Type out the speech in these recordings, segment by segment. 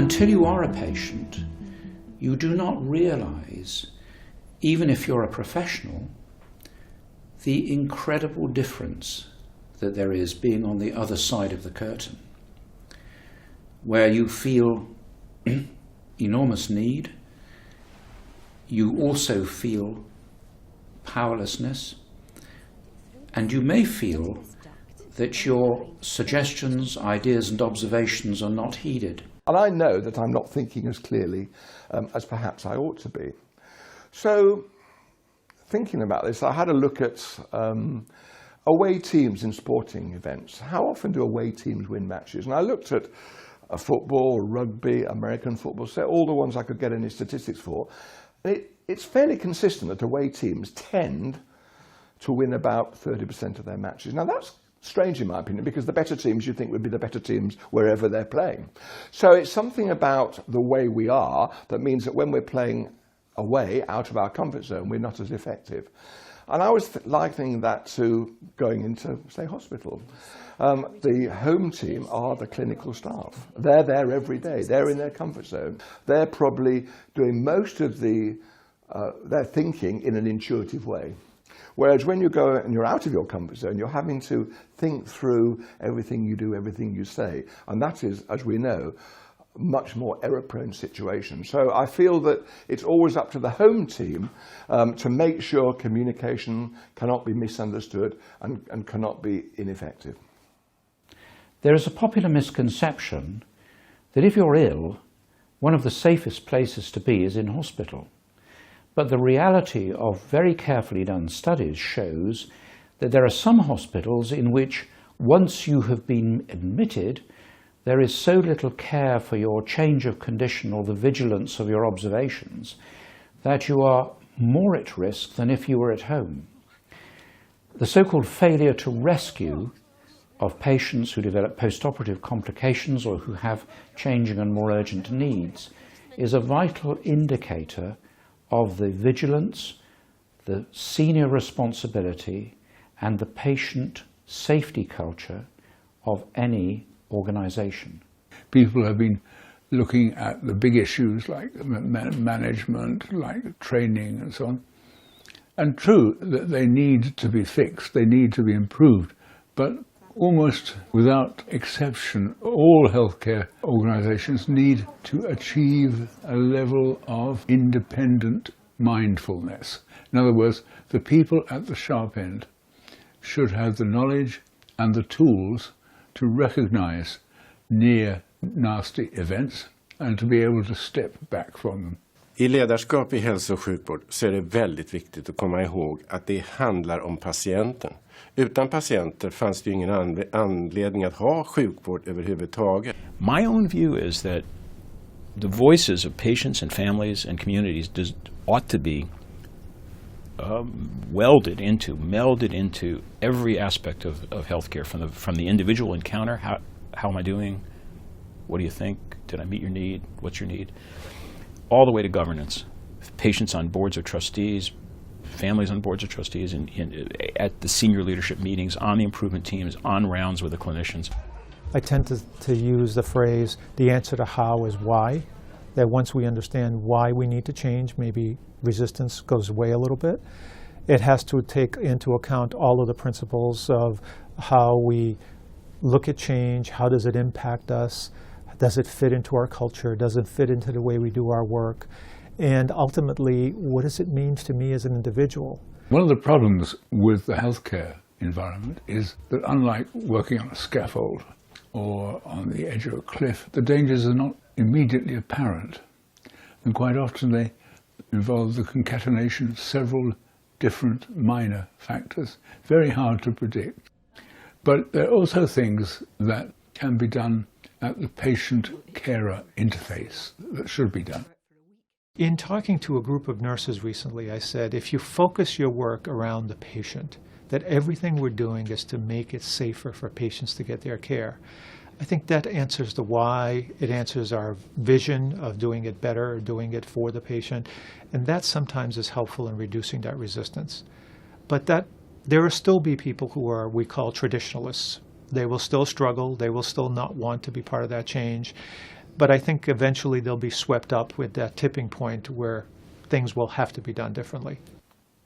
until you are a patient, you do not realize, even if you're a professional, the incredible difference that there is being on the other side of the curtain, where you feel enormous need, you also feel powerlessness, and you may feel that your suggestions, ideas and observations are not heeded. And I know that I'm not thinking as clearly as perhaps I ought to be. So, thinking about this, I had a look at away teams in sporting events. How often do away teams win matches? And I looked at football, rugby, American football, so all the ones I could get any statistics for. It's fairly consistent that away teams tend to win about 30% of their matches. Now that's strange in my opinion, because the better teams you think would be the better teams wherever they're playing. So it's something about the way we are that means that when we're playing away, out of our comfort zone, we're not as effective. And I was likening that to going into, say, hospital. The home team are the clinical staff. They're there every day. They're in their comfort zone. They're probably doing most of their thinking in an intuitive way. Whereas when you go and you're out of your comfort zone, you're having to think through everything you do, everything you say. And that is, as we know, much more error-prone situation. So I feel that it's always up to the home team to make sure communication cannot be misunderstood and cannot be ineffective. There is a popular misconception that if you're ill, one of the safest places to be is in hospital. But the reality of very carefully done studies shows that there are some hospitals in which, once you have been admitted, there is so little care for your change of condition or the vigilance of your observations that you are more at risk than if you were at home. The so-called failure to rescue of patients who develop post-operative complications or who have changing and more urgent needs is a vital indicator of the vigilance, the senior responsibility and the patient safety culture of any organisation. People have been looking at the big issues like management, like training and so on. And true that they need to be fixed, they need to be improved, but almost without exception, all healthcare organisations need to achieve a level of independent mindfulness. In other words, the people at the sharp end should have the knowledge and the tools to recognise near nasty events and to be able to step back from them. I ledarskap i hälso- och sjukvård så är det väldigt viktigt att komma ihåg att det handlar om patienten. Utan patienter fanns det ju ingen anledning att ha sjukvård överhuvudtaget. My own view is that the voices of patients and families and communities ought to be melded into every aspect of healthcare, from the individual encounter, how am I doing, what do you think, did I meet your need, what's your need, all the way to governance. Patients on boards of trustees, families on boards of trustees, at the senior leadership meetings, on the improvement teams, on rounds with the clinicians. I tend to use the phrase, the answer to how is why, that once we understand why we need to change, maybe resistance goes away a little bit. It has to take into account all of the principles of how we look at change, how does it impact us, does it fit into our culture, does it fit into the way we do our work, and ultimately, what does it mean to me as an individual? One of the problems with the healthcare environment is that unlike working on a scaffold or on the edge of a cliff, the dangers are not immediately apparent, and quite often they involve the concatenation of several different minor factors, very hard to predict. But there are also things that can be done at the patient-carer interface that should be done. In talking to a group of nurses recently, I said, if you focus your work around the patient, that everything we're doing is to make it safer for patients to get their care. I think that answers the why, it answers our vision of doing it better, doing it for the patient, and that sometimes is helpful in reducing that resistance. But there will still be people who are, we call traditionalists. They will still struggle, they will still not want to be part of that change. But I think eventually they'll be swept up with that tipping point where things will have to be done differently.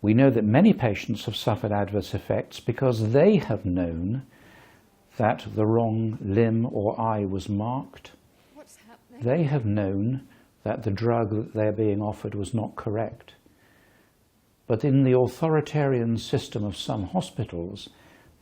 We know that many patients have suffered adverse effects because they have known that the wrong limb or eye was marked. What's happening? They have known that the drug that they're being offered was not correct. But in the authoritarian system of some hospitals,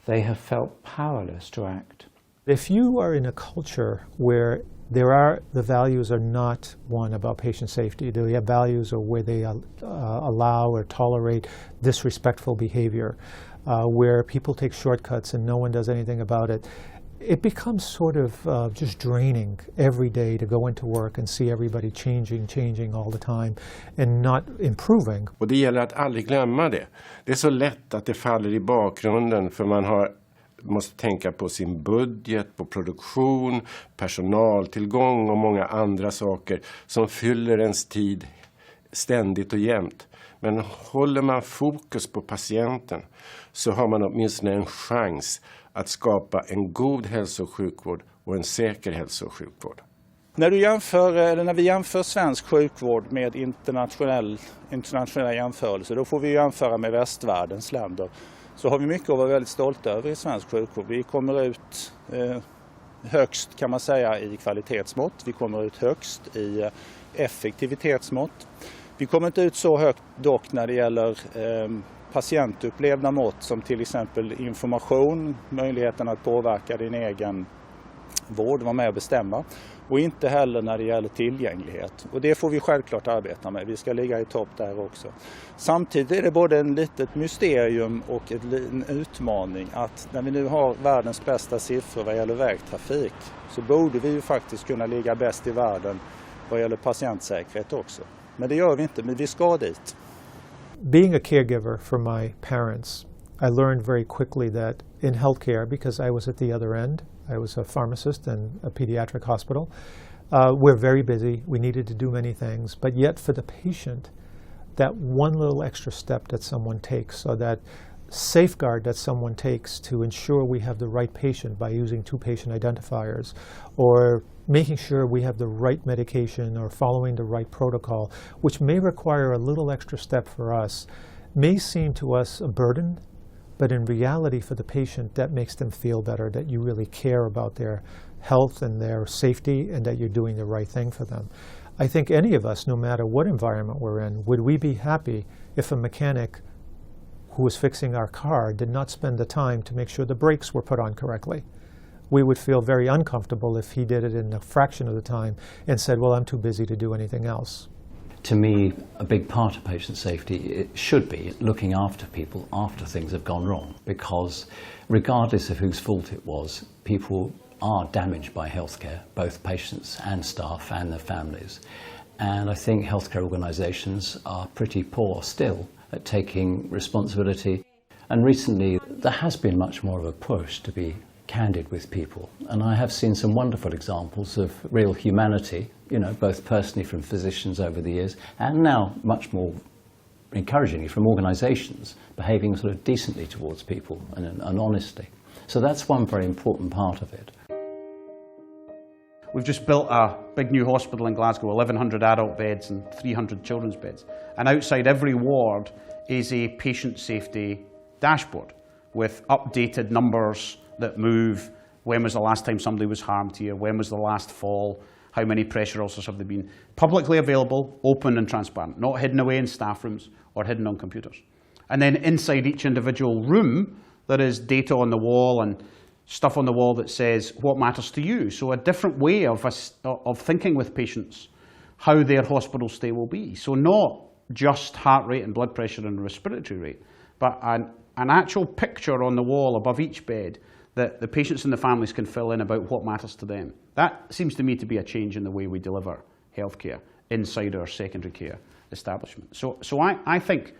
they have felt powerless to act. If you are in a culture where the values are not one about patient safety, the values are where they allow or tolerate disrespectful behavior, where people take shortcuts and no one does anything about it, it becomes sort of just draining every day to go into work and see everybody changing all the time and not improving. Och det gäller att aldrig glömma det. Det är så lätt att det faller i bakgrunden för man måste tänka på sin budget, på produktion, personaltillgång och många andra saker som fyller ens tid ständigt och jämt. Men håller man fokus på patienten så har man åtminstone en chans att skapa en god hälso- och sjukvård och en säker hälso- och sjukvård. När vi jämför svensk sjukvård med internationella jämförelser, då får vi jämföra med västvärldens länder. Så har vi mycket att vara väldigt stolta över i svensk sjukvård. Vi kommer ut högst, kan man säga, i kvalitetsmått. Vi kommer ut högst i effektivitetsmått. Vi kommer inte ut så högt dock när det gäller patientupplevda mått som till exempel information, möjligheten att påverka din egen vård, vara med och bestämma. Och inte heller när det gäller tillgänglighet. Och det får vi självklart arbeta med. Vi ska ligga i topp där också. Samtidigt är det både en litet mysterium och en utmaning att när vi nu har världens bästa siffror vad gäller vägtrafik så borde vi ju faktiskt kunna ligga bäst i världen vad gäller patientsäkerhet också. Men det gör vi inte, men vi ska dit. Being a caregiver for my parents, I learned very quickly that in healthcare, because I was at the other end, I was a pharmacist in a pediatric hospital. We're very busy. We needed to do many things. But yet for the patient, that one little extra step that someone takes, or that safeguard that someone takes to ensure we have the right patient by using 2 patient identifiers, or making sure we have the right medication or following the right protocol, which may require a little extra step for us, may seem to us a burden. But in reality, for the patient, that makes them feel better, that you really care about their health and their safety and that you're doing the right thing for them. I think any of us, no matter what environment we're in, would we be happy if a mechanic who was fixing our car did not spend the time to make sure the brakes were put on correctly? We would feel very uncomfortable if he did it in a fraction of the time and said, well, I'm too busy to do anything else. To me, a big part of patient safety it should be looking after people after things have gone wrong, because regardless of whose fault it was, people are damaged by healthcare, both patients and staff and their families. And I think healthcare organisations are pretty poor still at taking responsibility. And recently there has been much more of a push to be candid with people, and I have seen some wonderful examples of real humanity, both personally from physicians over the years and now much more encouragingly from organisations behaving sort of decently towards people and honestly. So that's one very important part of it. We've just built a big new hospital in Glasgow, 1,100 adult beds and 300 children's beds, and outside every ward is a patient safety dashboard with updated numbers that move. When was the last time somebody was harmed here? When was the last fall? How many pressure ulcers have there been? Publicly available, open and transparent, not hidden away in staff rooms or hidden on computers. And then inside each individual room, there is data on the wall and stuff on the wall that says what matters to you. So a different way of thinking with patients, how their hospital stay will be. So not just heart rate and blood pressure and respiratory rate, but an actual picture on the wall above each bed that the patients and the families can fill in about what matters to them. That seems to me to be a change in the way we deliver healthcare inside our secondary care establishment. So I think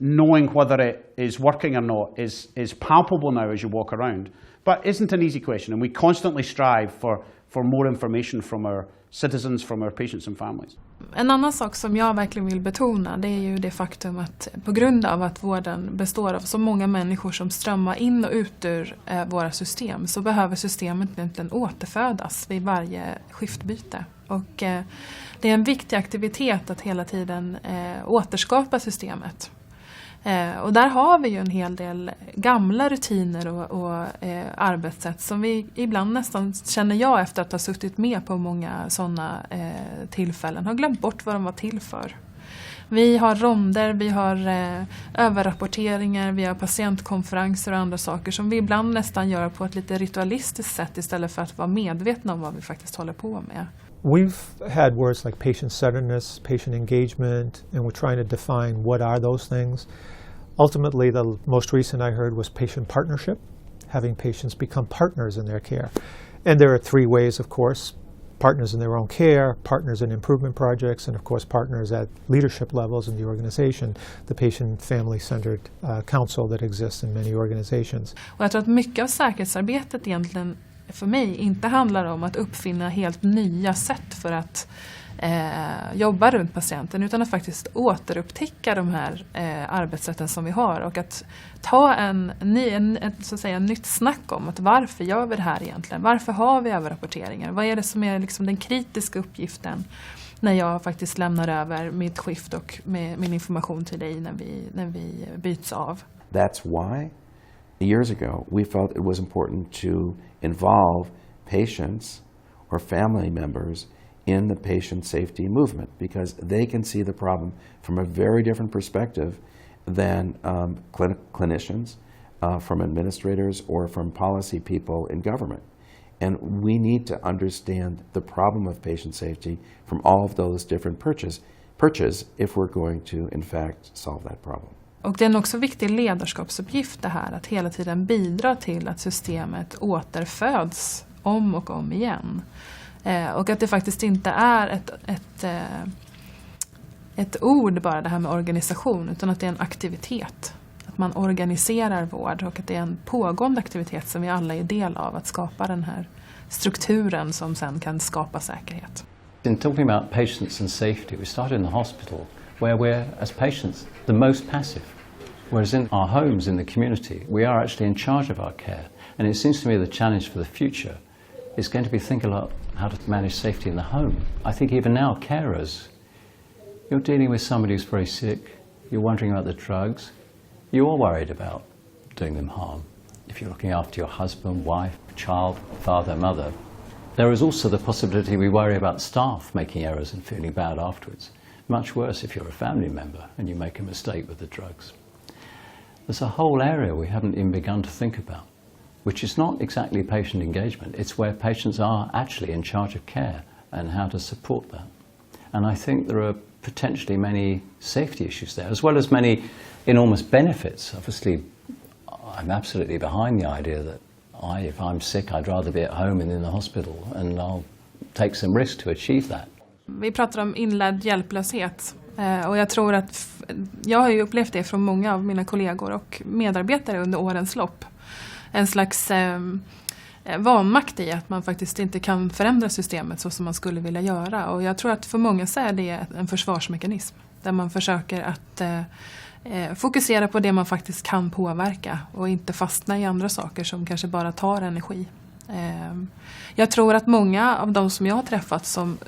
knowing whether it is working or not is palpable now as you walk around, but isn't an easy question. And we constantly strive for for more information from our citizens, from our patients and families. En annan sak som jag verkligen vill betona, det är ju det faktum att på grund av att vården består av så många människor som strömmar in och ut ur våra system, så behöver systemet egentligen återfödas vid varje skiftbyte. Och det är en viktig aktivitet att hela tiden återskapa systemet. Och där har vi ju en hel del gamla rutiner och arbetssätt som vi ibland nästan, känner jag efter att ha suttit med på många sådana tillfällen, har glömt bort vad de var till för. Vi har ronder, vi har överrapporteringar, vi har patientkonferenser och andra saker som vi ibland nästan gör på ett lite ritualistiskt sätt istället för att vara medvetna om vad vi faktiskt håller på med. We've had words like patient-centeredness, patient engagement, and we're trying to define what are those things. Ultimately, the most recent I heard was patient partnership, having patients become partners in their care. And there are three ways, of course: partners in their own care, partners in improvement projects, and of course partners at leadership levels in the organization, the patient family-centered council that exists in many organizations. Och jag tror att mycket av säkerhetsarbetet egentligen för mig inte handlar om att uppfinna helt nya sätt för att jobba runt patienten, utan att faktiskt återupptäcka de här arbetssätten som vi har och att ta så att säga, nytt snack om att varför gör vi det här egentligen? Varför har vi överrapporteringar? Vad är det som är liksom den kritiska uppgiften när jag faktiskt lämnar över mitt skift och med min information till dig när vi byts av? That's why years ago we felt it was important to involve patients or family members in the patient safety movement, because they can see the problem from a very different perspective than clinicians, from administrators, or from policy people in government. And we need to understand the problem of patient safety from all of those different perches if we're going to, in fact, solve that problem. Och det är en också viktig ledarskapsuppgift det här, att hela tiden bidra till att systemet återföds om och om igen. Och att det faktiskt inte är ett ord bara, det här med organisation, utan att det är en aktivitet. Att man organiserar vård och att det är en pågående aktivitet som vi alla är del av, att skapa den här strukturen som sen kan skapa säkerhet. In talking about patients and safety, we started in the hospital where we're, as patients, the most passive. Whereas in our homes, in the community, we are actually in charge of our care. And it seems to me the challenge for the future is going to be thinking about how to manage safety in the home. I think even now, carers, you're dealing with somebody who's very sick, you're wondering about the drugs, you're worried about doing them harm. If you're looking after your husband, wife, child, father, mother, there is also the possibility we worry about staff making errors and feeling bad afterwards. Much worse if you're a family member and you make a mistake with the drugs. There's a whole area we haven't even begun to think about, which is not exactly patient engagement. It's where patients are actually in charge of care and how to support that. And I think there are potentially many safety issues there, as well as many enormous benefits. Obviously, I'm absolutely behind the idea that if I'm sick, I'd rather be at home than in the hospital, and I'll take some risk to achieve that. Vi pratar om inlärd hjälplöshet. Och jag tror att jag har ju upplevt det från många av mina kollegor och medarbetare under årens lopp. En slags vanmakt i att man faktiskt inte kan förändra systemet så som man skulle vilja göra. Och jag tror att för många så är det en försvarsmekanism där man försöker att fokusera på det man faktiskt kan påverka och inte fastna i andra saker som kanske bara tar energi. Jag tror att många av de som jag har träffat som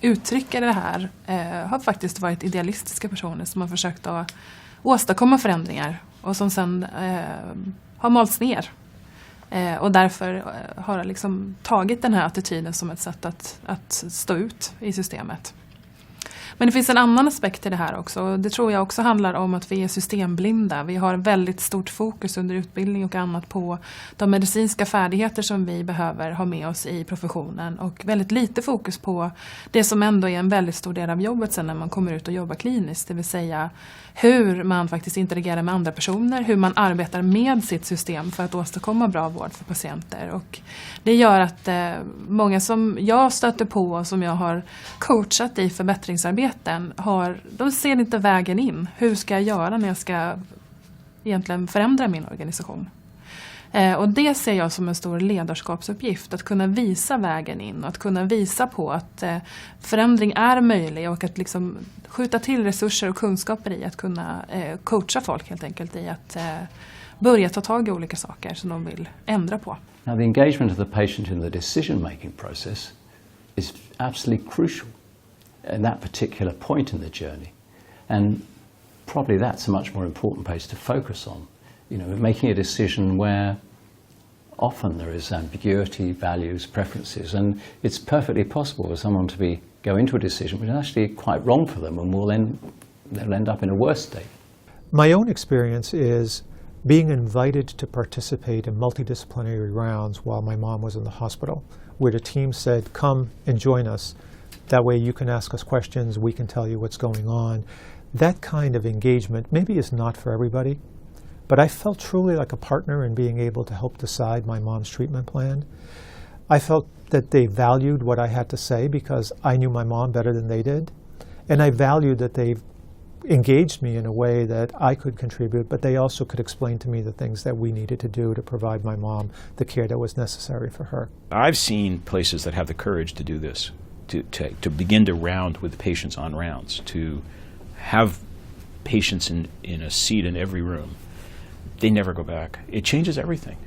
uttrycker det här har faktiskt varit idealistiska personer som har försökt att åstadkomma förändringar och som sen har malts ner. Och därför har liksom tagit den här attityden som ett sätt att stå ut i systemet. Men det finns en annan aspekt i det här också. Det tror jag också handlar om att vi är systemblinda. Vi har väldigt stort fokus under utbildning och annat på de medicinska färdigheter som vi behöver ha med oss i professionen. Och väldigt lite fokus på det som ändå är en väldigt stor del av jobbet sen när man kommer ut och jobbar kliniskt. Det vill säga hur man faktiskt interagerar med andra personer. Hur man arbetar med sitt system för att åstadkomma bra vård för patienter. Och det gör att många som jag stöter på och som jag har coachat i förbättringsarbete de ser inte vägen in. Hur ska jag göra när jag ska egentligen förändra min organisation? Och det ser jag som en stor ledarskapsuppgift, att kunna visa vägen in och att kunna visa på att förändring är möjlig och att liksom skjuta till resurser och kunskaper i att kunna coacha folk helt enkelt i att börja ta tag i olika saker som de vill ändra på. Now the engagement of the patient in the decision-making process is absolutely crucial at that particular point in the journey, and probably that's a much more important place to focus on. You know, making a decision where often there is ambiguity, values, preferences, and it's perfectly possible for someone to go into a decision which is actually quite wrong for them, and they'll end up in a worse state. My own experience is being invited to participate in multidisciplinary rounds while my mom was in the hospital, where the team said, come and join us. That way you can ask us questions, we can tell you what's going on. That kind of engagement maybe is not for everybody, but I felt truly like a partner in being able to help decide my mom's treatment plan. I felt that they valued what I had to say because I knew my mom better than they did, and I valued that they engaged me in a way that I could contribute, but they also could explain to me the things that we needed to do to provide my mom the care that was necessary for her. I've seen places that have the courage to do this, to begin to round with patients on rounds, to have patients in a seat in every room. They never go back. It changes everything.